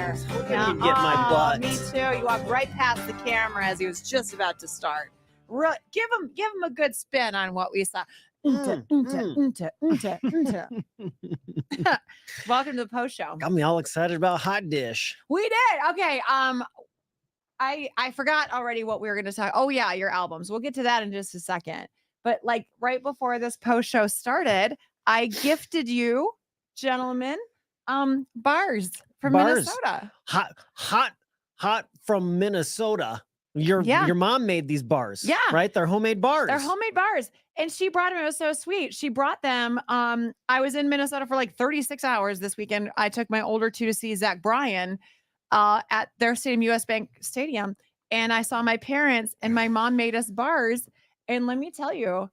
there. Yeah. Get my butt. Me too. You walked right past the camera as he was just about to start. Give him a good spin on what we saw. Welcome to the post show. Got me all excited about Hot Dish. We did. Okay. I forgot already what we were going to talk. Oh yeah, your albums. We'll get to that in just a second. But like right before this post show started, I gifted you, gentlemen, bars from Minnesota. Hot from Minnesota. Your mom made these bars. Yeah. Right? They're homemade bars. They're homemade bars. And she brought them. It was so sweet. She brought them. I was in Minnesota for like 36 hours this weekend. I took my older two to see Zach Bryan at their stadium, US Bank Stadium. And I saw my parents, and my mom made us bars. And let me tell you,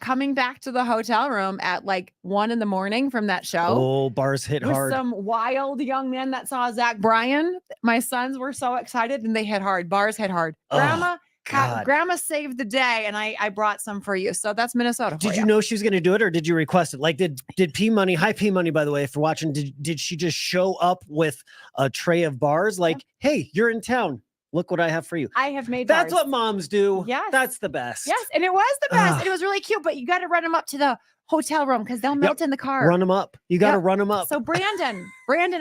coming back to the hotel room at like 1 a.m. from that show. Oh, bars hit hard. Some wild young men that saw Zach Bryan. My sons were so excited, and they hit hard. Bars hit hard. Grandma saved the day, and I brought some for you. So that's Minnesota. Did you know she was going to do it, or did you request it? Like, did P Money, hi P Money, by the way, for watching, did she just show up with a tray of bars? Like, hey, you're in town. Look what I have for you. I have made That's bars. what moms do. Yes. That's the best. Yes. And it was the best. And it was really cute, but you got to run them up to the hotel room because they'll melt in the car. Run them up. You got to run them up. So Brandon,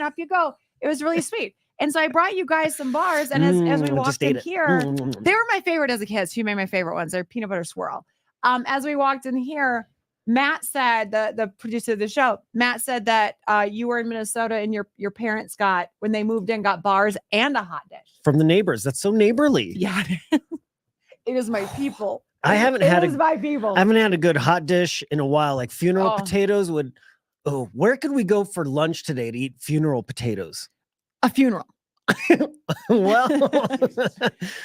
up you go. It was really sweet. And so I brought you guys some bars. And as we walked in here, they were my favorite as a kid. She made my favorite ones. They're peanut butter swirl. As we walked in here, Matt said, the producer of the show, Matt said that you were in Minnesota and your parents when they moved in, got bars and a hot dish. From the neighbors. That's so neighborly. Yeah. It is my people. I haven't had a good hot dish in a while. Like funeral potatoes where could we go for lunch today to eat funeral potatoes? A funeral. Well,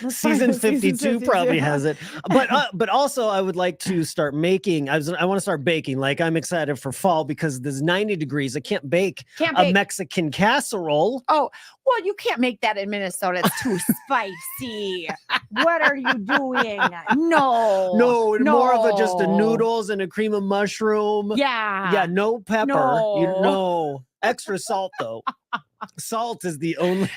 season 52 probably has it, but also I would like to start making. I want to start baking. Like I'm excited for fall because there's 90 degrees. I can't bake a Mexican casserole. Oh, well, you can't make that in Minnesota. It's too spicy. What are you doing? No, more of just a noodles and a cream of mushroom. Yeah, no pepper. Extra salt though. Salt is the only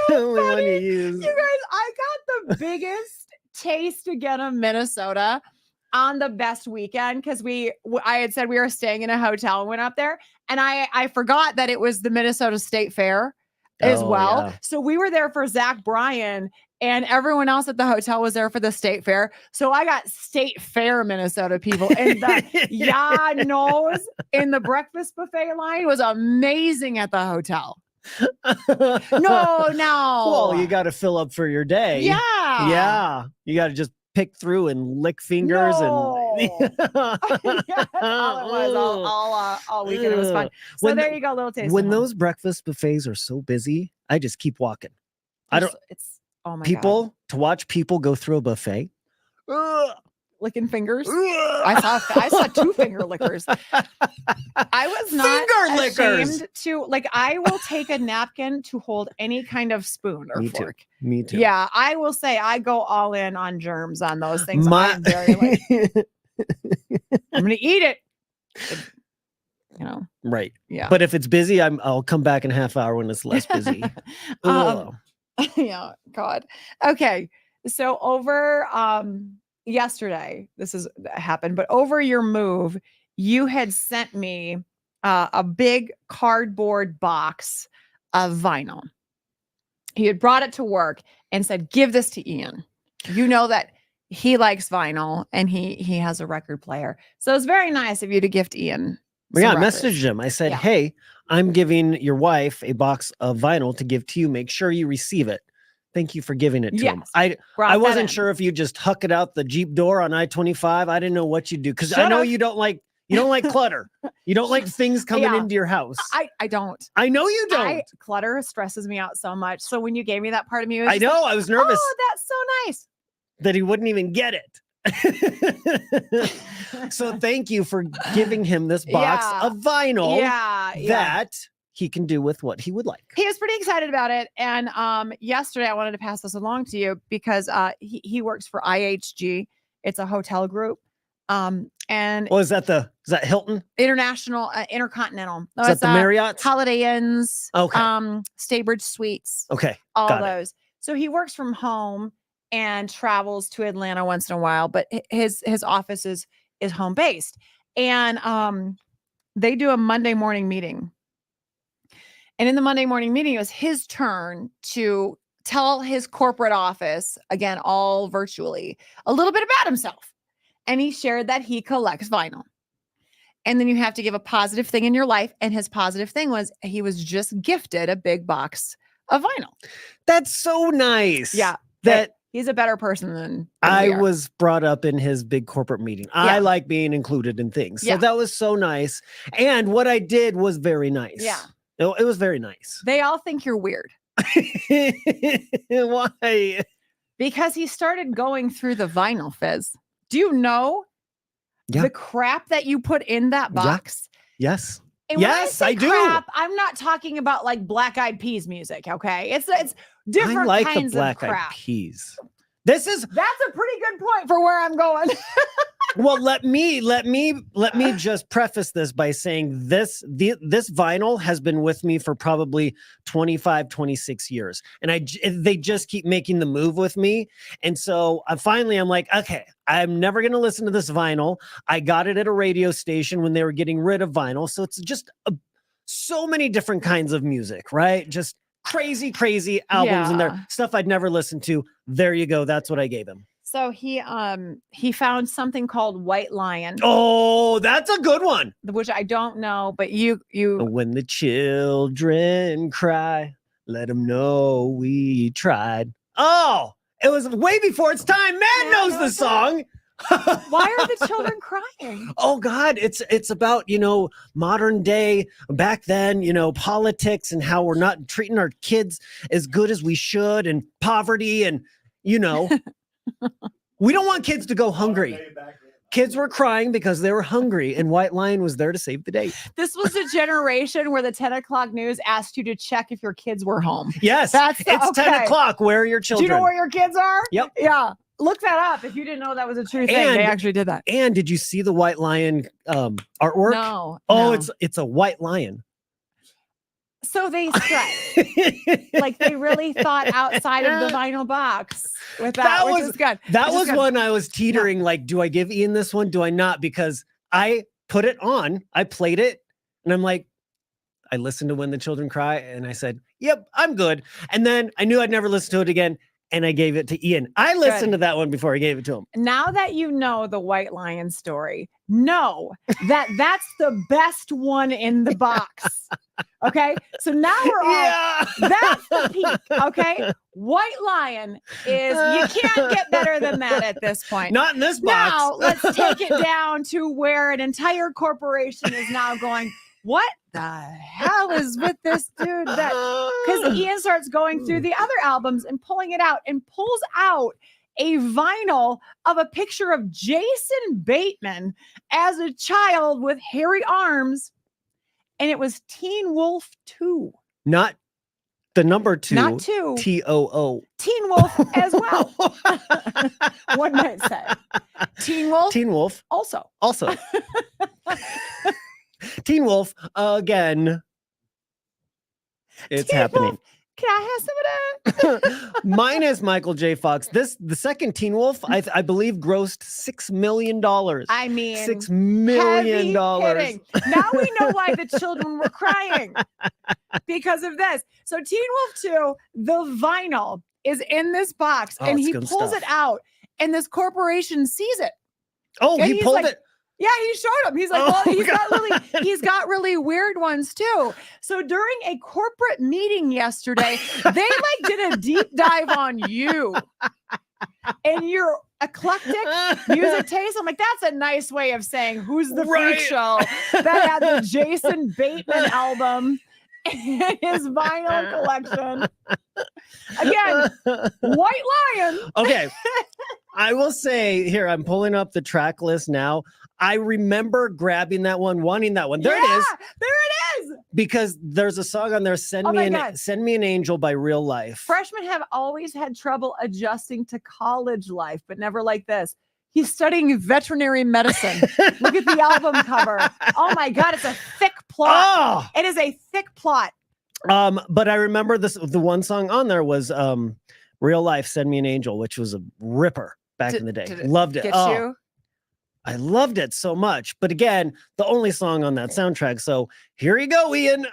one you use. You guys, I got the biggest taste again of Minnesota on the best weekend because I had said we were staying in a hotel and went up there, and I forgot that it was the Minnesota State Fair as well. Yeah. So we were there for Zach Bryan, and everyone else at the hotel was there for the State Fair. So I got State Fair Minnesota people, and the nose in the breakfast buffet line was amazing at the hotel. No. Well, you got to fill up for your day. Yeah. You got to just pick through and lick fingers and all it was all weekend. It was fun. So there you go, little taste. When those breakfast buffets are so busy, I just keep walking. Oh my God. To watch people go through a buffet. Licking fingers. I saw 2 finger lickers. I was not ashamed to I will take a napkin to hold any kind of spoon or fork. Me too. Yeah, I will say I go all in on germs on those things. I'm very I'm gonna eat it. Right. Yeah. But if it's busy, I'll come back in a half hour when it's less busy. Yeah, God. Okay. So over yesterday, this has happened, but over your move, you had sent me a big cardboard box of vinyl. He had brought it to work and said, give this to Ian. You know that he likes vinyl and he has a record player. So it's very nice of you to gift Ian. Yeah, I messaged him. I said, hey, I'm giving your wife a box of vinyl to give to you. Make sure you receive it. Thank you for giving it to him. I wasn't sure if you just huck it out the Jeep door on I-25. I didn't know what you'd do because I know you don't like clutter. You don't like things coming into your house. I don't. I know you don't. Clutter stresses me out so much. So when you gave me that part of me, I was nervous. Oh, that's so nice. That he wouldn't even get it. So thank you for giving him this box of vinyl that he can do with what he would like. He was pretty excited about it. And yesterday I wanted to pass this along to you because he works for IHG. It's a hotel group. And is that Hilton? Intercontinental. No, is that the Marriott's? Holiday Inns. Okay. Staybridge Suites. Okay. All those. So he works from home and travels to Atlanta once in a while, but his office is home based. And they do a Monday morning meeting. And in the Monday morning meeting, it was his turn to tell his corporate office, again, all virtually, a little bit about himself. And he shared that he collects vinyl. And then you have to give a positive thing in your life. And his positive thing was he was just gifted a big box of vinyl. That's so nice. Yeah. He's a better person than I was brought up in his big corporate meeting. Yeah. I like being included in things. So that was so nice. And what I did was very nice. Yeah. It was very nice. They all think you're weird. Why? Because he started going through the vinyl, Fizz. Do you know the crap that you put in that box? Yeah. Yes. And yes, I do. Crap, I'm not talking about like Black Eyed Peas music, okay? It's different kinds of crap. Black Eyed Peas. That's a pretty good point for where I'm going. Well, let me just preface this by saying this vinyl has been with me for probably 25, 26 years. And they just keep making the move with me. And so I'm like, okay, I'm never going to listen to this vinyl. I got it at a radio station when they were getting rid of vinyl. So it's just so many different kinds of music, right? Just crazy albums in there. Stuff I'd never listened to. There you go. That's what I gave him. So he found something called White Lion. Oh, that's a good one. Which I don't know, but you when the children cry, let them know we tried. Oh, it was way before its time. Man knows the song. Why are the children crying? Oh God, it's about, modern day back then, politics and how we're not treating our kids as good as we should, and poverty, and we don't want kids to go hungry. Kids were crying because they were hungry, and White Lion was there to save the day. This was a generation where the 10 o'clock news asked you to check if your kids were home. Yes, it's 10 o'clock. Where are your children? Do you know where your kids are? Yep. Yeah. Look that up if you didn't know that was a true thing. They actually did that. And did you see the White Lion artwork? No. Oh, it's a white lion. So they said, like they really thought outside of the vinyl box with that, which is good. That was when I was teetering, like, do I give Ian this one? Do I not? Because I put it on, I played it, and I'm like, I listened to When the Children Cry, and I said, yep, I'm good. And then I knew I'd never listen to it again, and I gave it to Ian. I listened to that one before I gave it to him. Now that you know the White Lion story, know that that's the best one in the box. Okay, so now we're all, that's the peak, okay? White Lion is, you can't get better than that at this point. Not in this box. Now, let's take it down to where an entire corporation is now going, what the hell is with this dude? Because Ian starts going through the other albums and pulling it out, and pulls out a vinyl of a picture of Jason Bateman as a child with hairy arms. And it was Teen Wolf 2. Not the number 2. Not 2. T-O-O. Teen Wolf as well. One might say. Teen Wolf. Teen Wolf. Also. Teen Wolf again. It's Teen happening. Wolf. Can I have some of that? Mine is Michael J. Fox. The second Teen Wolf, I believe, grossed $6 million. I mean, $6 million. Now we know why the children were crying, because of this. So Teen Wolf 2, the vinyl is in this box, and he pulls it out, and this corporation sees it. Oh, and he pulled it. Yeah, he showed him. He's like, well, he's got really weird ones too. So during a corporate meeting yesterday, they did a deep dive on you and your eclectic music taste. I'm like, that's a nice way of saying who's the freak show that had the Jason Bateman album and his vinyl collection. Again, White Lion. Okay. I will say here, I'm pulling up the track list now. I remember grabbing that one, wanting that one. There it is. There it is. Because there's a song on there, Send Me an Angel by Real Life. Freshmen have always had trouble adjusting to college life, but never like this. He's studying veterinary medicine. Look at the album cover. Oh my God, it's a thick plot. It is a thick plot. But I remember the one song on there was Real Life, Send Me an Angel, which was a ripper back in the day. Loved it. Get you? I loved it so much. But again, the only song on that soundtrack. So here you go, Ian.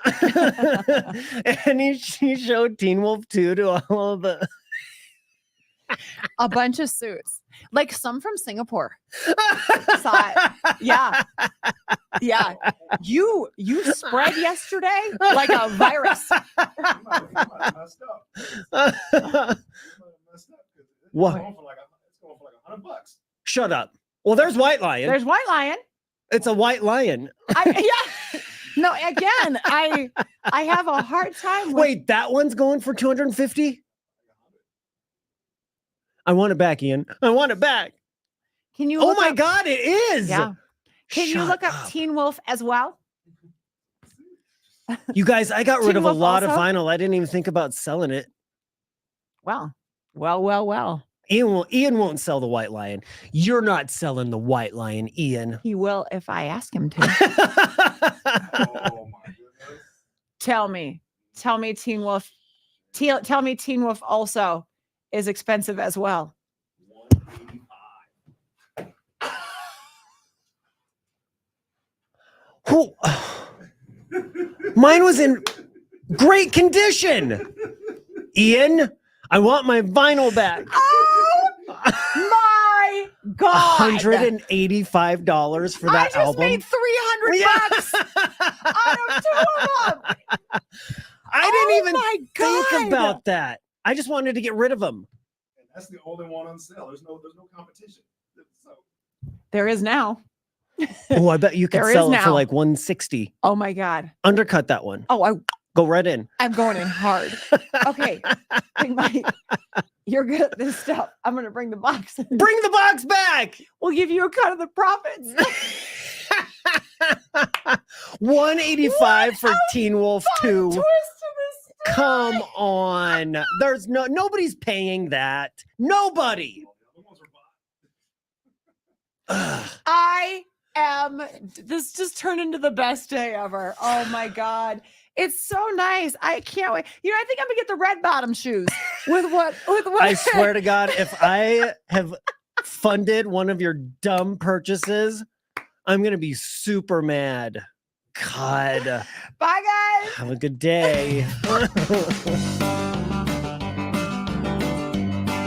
And he showed Teen Wolf 2 to all of the... A bunch of suits. Like some from Singapore. Saw it. Yeah. Yeah. You spread yesterday like a virus. What? It's going for like $100. Shut up. Well, there's White Lion. There's White Lion. It's a white lion. Yeah. No, again, I have a hard time with... Wait, that one's going for 250? I want it back, Ian. I want it back. Can you? Oh my God, it is. Yeah. Can you look up Teen Wolf as well? You guys, I got rid of a lot of vinyl. I didn't even think about selling it. Well. Ian won't sell the White Lion. You're not selling the White Lion, Ian. He will if I ask him to. Oh my goodness. Tell me Teen Wolf. Tell me Teen Wolf also is expensive as well. 185. Mine was in great condition. Ian, I want my vinyl back. Oh my God. $185 for that album. I just made $300 out of two of them. I didn't even think about that. I just wanted to get rid of them. And that's the only one on sale. There's no competition. So. There is now. Oh, I bet you could sell it for like 160. Oh my God. Undercut that one. Oh, go right in. I'm going in hard. Okay. You're good at this stuff. I'm going to bring the box in. Bring the box back. We'll give you a cut of the profits. $185 for Teen Wolf 2. Come on. There's nobody's paying that. Nobody. This just turned into the best day ever. Oh my God. It's so nice. I can't wait. I think I'm gonna get the red bottom shoes with what I swear to God, if I have funded one of your dumb purchases, I'm gonna be super mad. God. Bye guys. Have a good day.